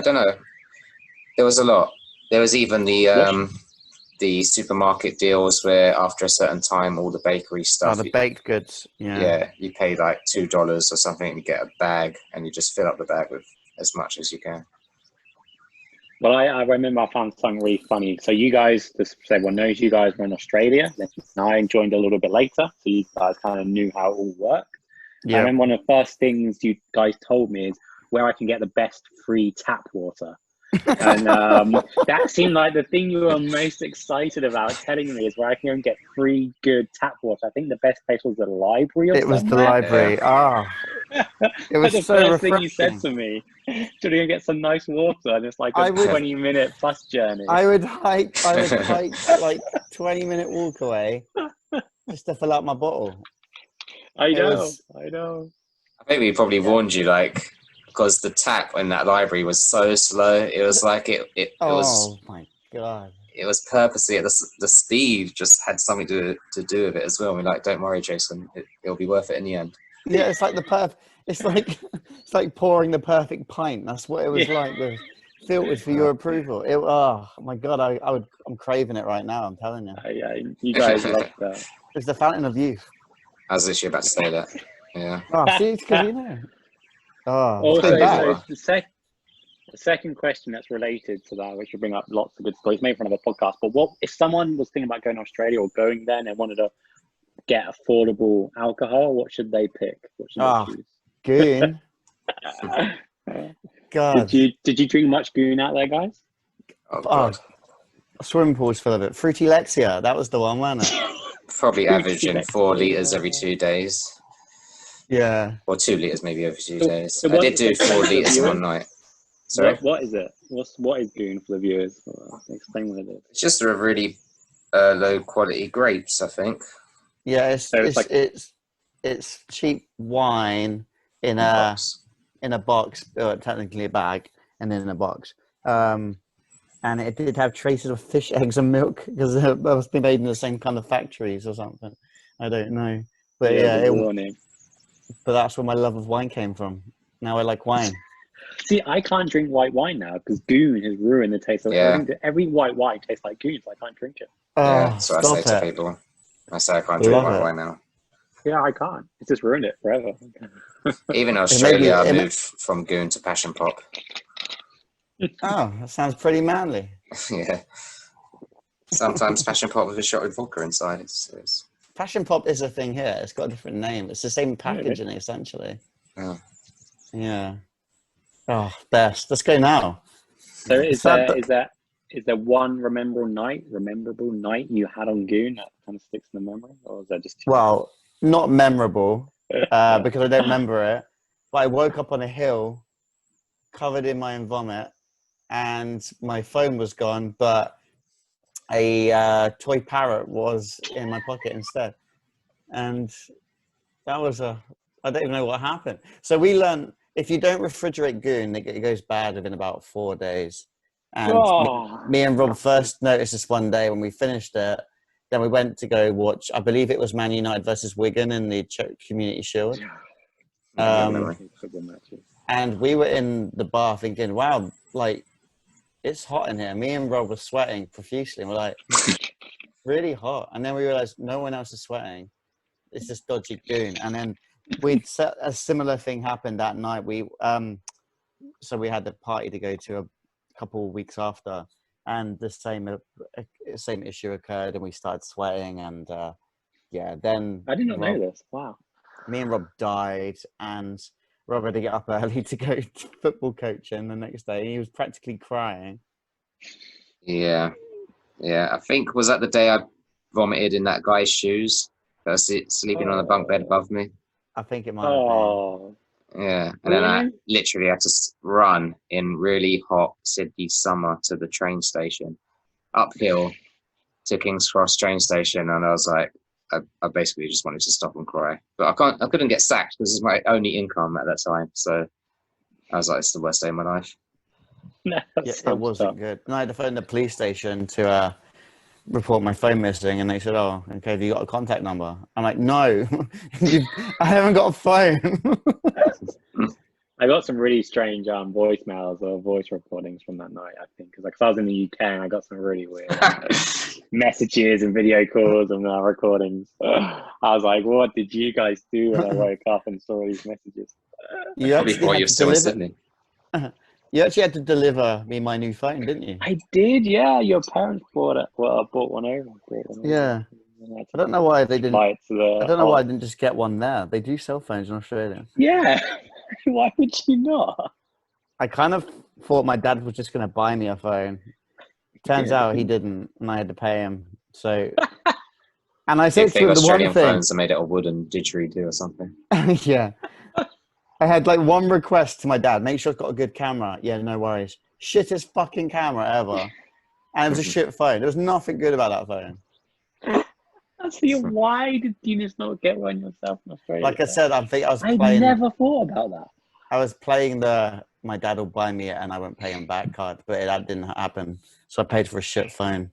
don't know. There was a lot. There was even the supermarket deals where after a certain time, all the bakery stuff. Oh, the baked goods. Yeah, you pay like $2 or something and you get a bag and you just fill up the bag with as much as you can. Well, I remember I found something really funny. So you guys, just so everyone knows, you guys were in Australia. Then I joined a little bit later. So you guys kind of knew how it all worked. Yeah. And then one of the first things you guys told me is where I can get the best free tap water. And that seemed like the thing you were most excited about telling me is where I can go and get free good tap water. I think the best place was the library or It was the somewhere. library. It was the so first refreshing. thing you said to me, should we get some nice water? And it's like a 20-minute bus journey. I would hike like 20-minute walk away just to fill out my bottle. I know. I think we probably warned you, like, because the tap in that library was so slow. It was like it was. Oh my god! It was purposely the speed just had something to do with it as well. We're like, don't worry, Jason, it'll be worth it in the end. Yeah, it's like it's like pouring the perfect pint. That's what it was like. With filtered for your approval. Oh my god! I'm craving it right now. I'm telling you. Yeah, you guys love that. It's the fountain of youth. I was literally about to say that. Yeah. Oh, see, it's because you know. Oh, also, the second question that's related to that, which will bring up lots of good stories, maybe for another podcast. But what if someone was thinking about going to Australia or going there and they wanted to get affordable alcohol? What should they pick? What should they choose? Goon. God. Did you drink much goon out there, guys? God. Swimming pools full of it. Fruity Lexia, that was the one, wasn't it? Probably averaging 4 litres every 2 days. Yeah. Or 2 litres maybe every 2 days. I did do 4 litres in one night. Sorry? What is it? What is goon for the viewers? Explain what it is. It's just a really low quality grapes, I think. Yeah, it's cheap wine in a box, or technically a bag, and then in a box. And it did have traces of fish eggs and milk because it must be made in the same kind of factories or something. I don't know, but but that's where my love of wine came from. Now I like wine. See, I can't drink white wine now because goon has ruined the taste of it. Every white wine tastes like goon, so I can't drink it. Yeah, so I say to people, I can't drink white wine now. Yeah, I can't. It's just ruined it forever. Even in Australia, I moved from goon to passion pop. Oh, that sounds pretty manly. Yeah. Sometimes passion pop with a shot of vodka inside. It's... Passion pop is a thing here. It's got a different name. It's the same packaging, essentially. Oh. Yeah. Oh, best. Let's go now. So is there one memorable night you had on Goon that kind of sticks in the memory, or is that just not memorable because I don't remember it. But I woke up on a hill, covered in my own vomit, and my phone was gone, but a toy parrot was in my pocket instead, and that was I don't even know what happened. So we learned if you don't refrigerate Goon, it goes bad within about 4 days. And me and Rob first noticed this one day when we finished it. Then we went to go watch, I believe it was Man United versus Wigan in the Community Shield. And we were in the bar thinking, wow, like, it's hot in here. Me and Rob were sweating profusely. And we're like, really hot. And then we realized no one else is sweating. It's just dodgy Goon. And then a similar thing happened that night. So we had the party to go to a couple of weeks after, and the same issue occurred, and we started sweating, and then I did not know this. Wow. Me and Rob died, and Rob had to get up early to go to football coaching the next day. He was practically crying. Yeah. I think was that the day I vomited in that guy's shoes that was sleeping on the bunk bed above me. I think it might have been. Yeah, and then I literally had to run in really hot Sydney summer to the train station, uphill to King's Cross train station, and I was like, I basically just wanted to stop and cry, but I couldn't get sacked because it's my only income at that time, so I was like, it's the worst day of my life. It wasn't good. And I had to phone the police station to report my phone missing, and they said, oh, okay, have you got a contact number? I'm like, no, I haven't got a phone. I got some really strange voicemails or voice recordings from that night, I think, because I was in the UK and I got some really weird messages and video calls and recordings. I was like, what did you guys do when I woke up and saw these messages? You actually had to deliver me my new phone, didn't you? I did, yeah. Your parents bought one over. Yeah. I don't know why they didn't. I don't know why I didn't just get one there. They do cell phones in Australia. Yeah. Why would you not? I kind of thought my dad was just going to buy me a phone. Turns out he didn't, and I had to pay him. So, and I said to him the Australian one thing. phones are made out of wood and didgeridoo or something. Yeah. I had like one request to my dad: make sure it's got a good camera. Yeah, no worries. Shittest fucking camera ever, and it was a shit phone. There was nothing good about that phone. See, why did you just not get one yourself in Australia? Like I said, I never thought about that. I was playing my dad will buy me it and I won't pay him back card, but that didn't happen. So I paid for a shit phone.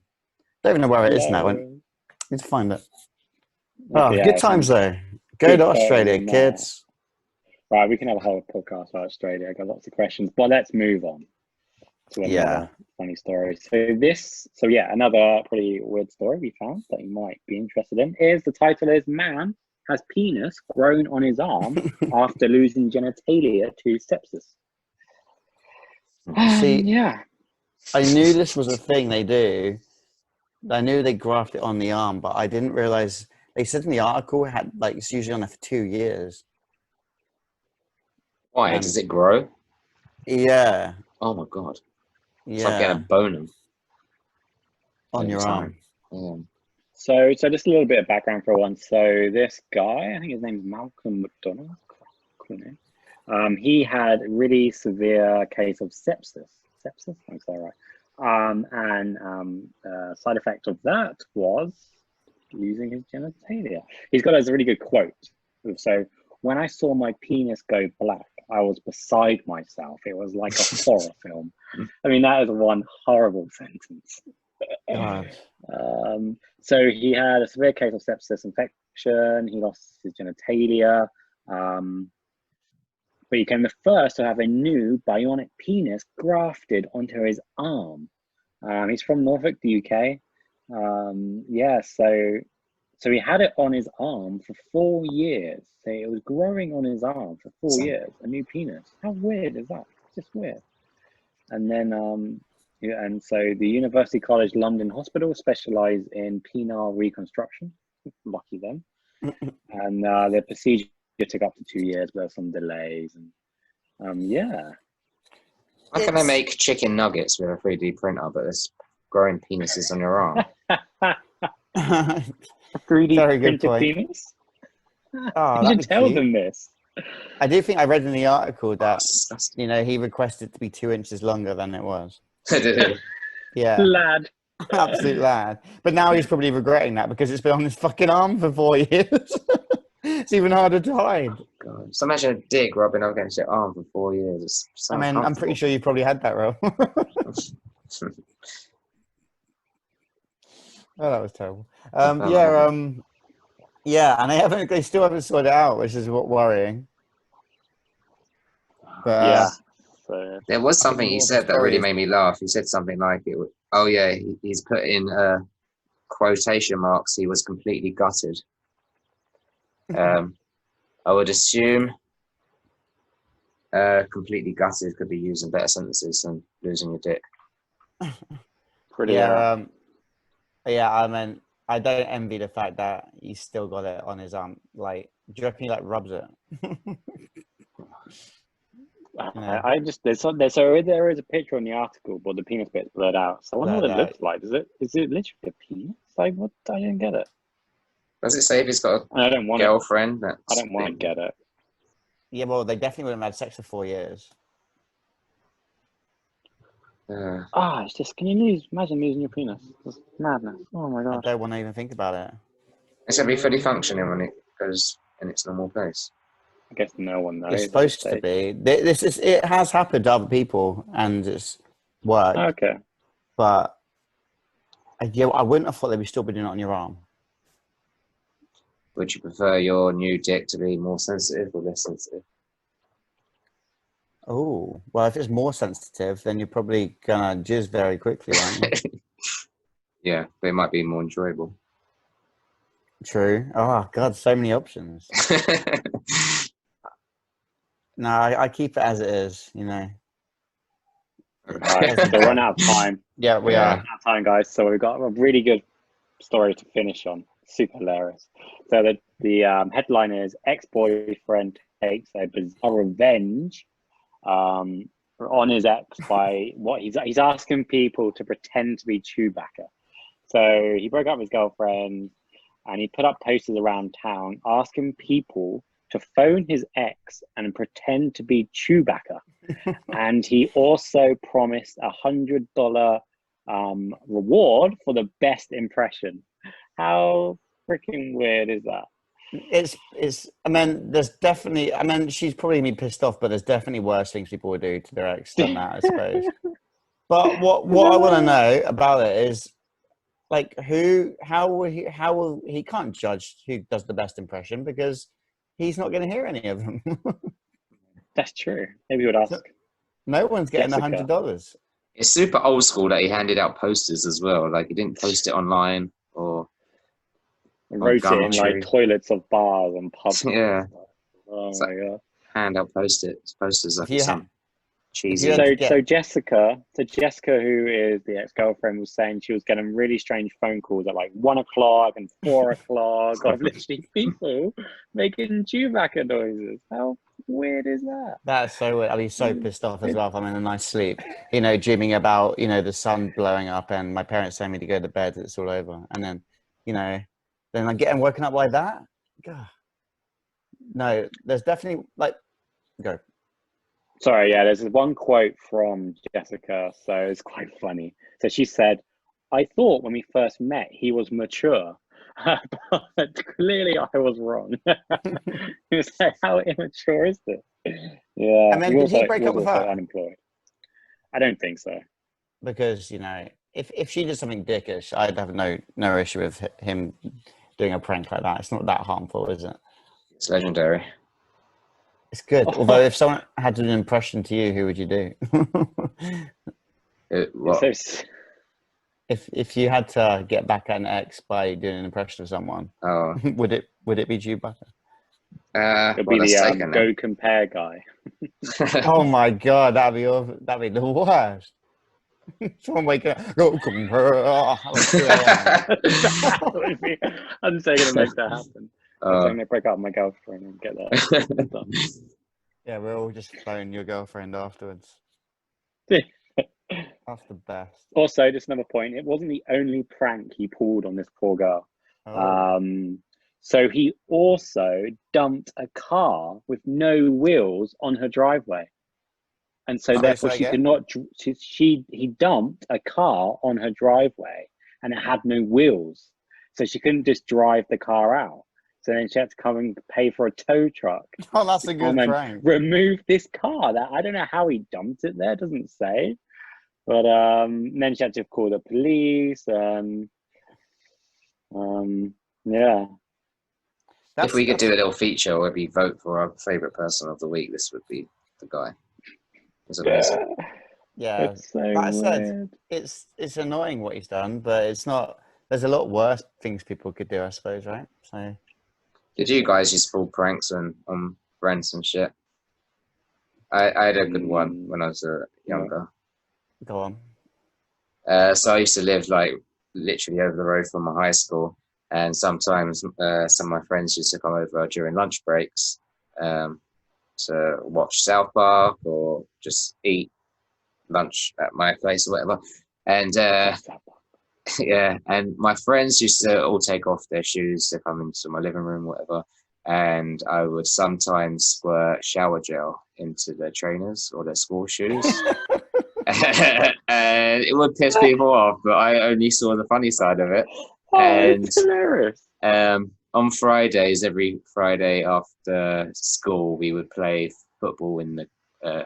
Don't even know where it is now. I need to find it. Oh, good times though. Go to Australia, kids. Right, we can have a whole podcast about Australia. I got lots of questions, but let's move on to another funny story. So another pretty weird story we found that you might be interested in is the title is "Man Has Penis Grown on His Arm After Losing Genitalia to Sepsis." See, I knew this was a thing they do. I knew they graft it on the arm, but I didn't realize they said in the article it had it's usually on there for 2 years. Why? Does it grow? Yeah. Oh my god. Yeah. It's like getting a bonum on your arm. Yeah. So just a little bit of background for one. So this guy, I think his name is Malcolm McDonald. He had a really severe case of sepsis. Sepsis, I'm sorry, right. Side effect of that was losing his genitalia. He's got a really good quote. So, when I saw my penis go black, I was beside myself. It was like a horror film. I mean, that is one horrible sentence. God. So he had a severe case of sepsis infection. He lost his genitalia. But he became the first to have a new bionic penis grafted onto his arm. He's from Norfolk, the UK. So he had it on his arm for 4 years. So it was growing on his arm for 4 years, a new penis. How weird is that? It's just weird. And then, so the University College London Hospital specialised in penile reconstruction. Lucky them. And the procedure took up to 2 years, but there were some delays. And How can they make chicken nuggets with a 3D printer, but there's growing penises on your arm? A 3D printed penis? Oh, you should tell them this. I do think I read in the article that he requested it to be 2 inches longer than it was. Yeah, lad, absolute lad. But now he's probably regretting that because it's been on his fucking arm for 4 years. It's even harder to hide. God. So imagine a dick rubbing up against your arm for 4 years. I'm pretty sure you probably had that, Ro. Oh, that was terrible. And they still haven't sorted it out, which is worrying. But there was something he said that really made me laugh. He said something like, he's put in quotation marks, he was completely gutted. I would assume completely gutted could be used in better sentences than losing your dick. I mean, I don't envy the fact that he's still got it on his arm. Like, do you reckon he rubs it? There is a picture in the article, but the penis bit's blurred out. So I wonder what it looks like. Is it literally a penis? Like, what? I don't get it. Does it say if he's got a girlfriend? I don't want to get it. Yeah, well, they definitely wouldn't have had sex for 4 years. It's just, imagine losing your penis? It's madness. Oh my god. I don't want to even think about it. It's going to be fully functioning when it goes in its normal place. I guess no one knows. It's supposed to be. It has happened to other people and it's worked. Okay. But I wouldn't have thought they'd be still doing it on your arm. Would you prefer your new dick to be more sensitive or less sensitive? Oh, well, if it's more sensitive, then you're probably going to jizz very quickly, aren't you? Yeah, but it might be more enjoyable. True. Oh, God, so many options. No, I keep it as it is, Right, so we're running out of time. Yeah, we are. Running out of time, guys. So we've got a really good story to finish on. Super hilarious. So the headline is ex-boyfriend takes a bizarre revenge on his ex by what he's asking people to pretend to be Chewbacca. So he broke up with his girlfriend and he put up posters around town asking people to phone his ex and pretend to be Chewbacca. And he also promised $100 reward for the best impression. How freaking weird is that? It's I mean, there's definitely, I mean, she's probably been pissed off, but there's definitely worse things people would do to their ex than that, I suppose. But what I want to know about it is, like, how will he can't judge who does the best impression because he's not going to hear any of them. That's true. Maybe we would ask. No one's getting $100. It's super old school that he handed out posters as well. Like, he didn't post it online or wrote it in like toilets of bars and pubs. Yeah. Oh my god. Hand out posters like some cheesy. So Jessica, who is the ex-girlfriend, was saying she was getting really strange phone calls at like 1 o'clock and 4 o'clock of literally people making Chewbacca noises. How weird is that? That's so weird. I'll be so pissed off as well if I'm in a nice sleep, dreaming about, the sun blowing up and my parents telling me to go to bed, it's all over. And then, then I'm getting woken up by that. God. No, there's definitely go. Sorry, yeah, there's one quote from Jessica, so it's quite funny. So she said, "I thought when we first met he was mature, but clearly I was wrong." He was like, "How immature is this?" Yeah. And then did he break up with her? Unemployed. I don't think so. Because if she did something dickish, I'd have no issue with him doing a prank like that. It's not that harmful, is it? It's legendary. It's good. Although if someone had to do an impression to you, who would you do? If you had to get back at an ex by doing an impression of someone, would it be Chewbacca? It'd be the Go Compare guy. Oh my god, that'd be the worst. Someone wake up, Go Compare. I'm so gonna make that happen. I'm gonna break up with my girlfriend and get that done. Yeah, we'll all just phone your girlfriend afterwards. That's the best. Also, just another point, it wasn't the only prank he pulled on this poor girl. So he also dumped a car with no wheels on her driveway. And so therefore she could not, he dumped a car on her driveway and it had no wheels. So she couldn't just drive the car out. So then she had to come and pay for a tow truck. Oh, that's a good prank. Remove this car. I don't know how he dumped it there. It doesn't say. But then she had to call the police. Yeah. If we could do a little feature where we vote for our favourite person of the week, this would be the guy. It's amazing. Yeah. It's so like I said, it's annoying what he's done, but it's not. There's a lot worse things people could do, I suppose, right? So. Did you guys used to pull pranks on friends and shit? I had a good one when I was younger. Go on. So I used to live literally over the road from my high school, and sometimes some of my friends used to come over during lunch breaks to watch South Park or just eat lunch at my place or whatever. And yeah, and my friends used to all take off their shoes to come into my living room, whatever, and I would sometimes squirt shower gel into their trainers or their school shoes. And it would piss people off, but I only saw the funny side of it. And it's hilarious. On Fridays, every Friday after school, we would play football in the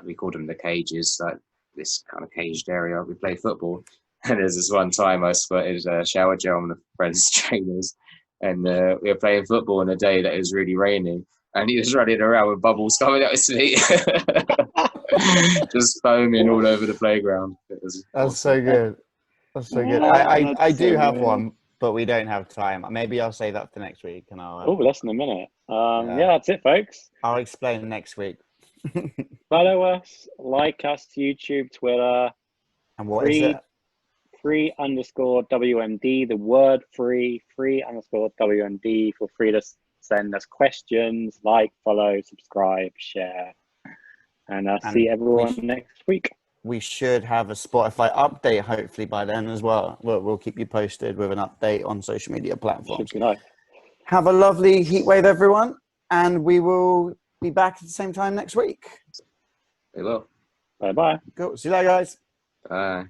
we called them the cages, like this kind of caged area. We play football. And there's this one time I squirted shower gel on the friend's trainers, and we were playing football on a day that it was really raining, and he was running around with bubbles coming out his feet, just foaming all over the playground. That's awesome. So good. That's so good. I do have one, but we don't have time. Maybe I'll say that for next week, and I'll. Less than a minute. Yeah, that's it, folks. I'll explain next week. Follow us, like us, YouTube, Twitter. And what is it? _WMD, the word free _WMD. Feel free to send us questions, follow, subscribe, share. And see everyone next week. We should have a Spotify update hopefully by then as well. We'll keep you posted with an update on social media platforms. Have a lovely heat wave, everyone, and we will be back at the same time next week. We will. Bye-bye. Cool. See you later, guys. Bye.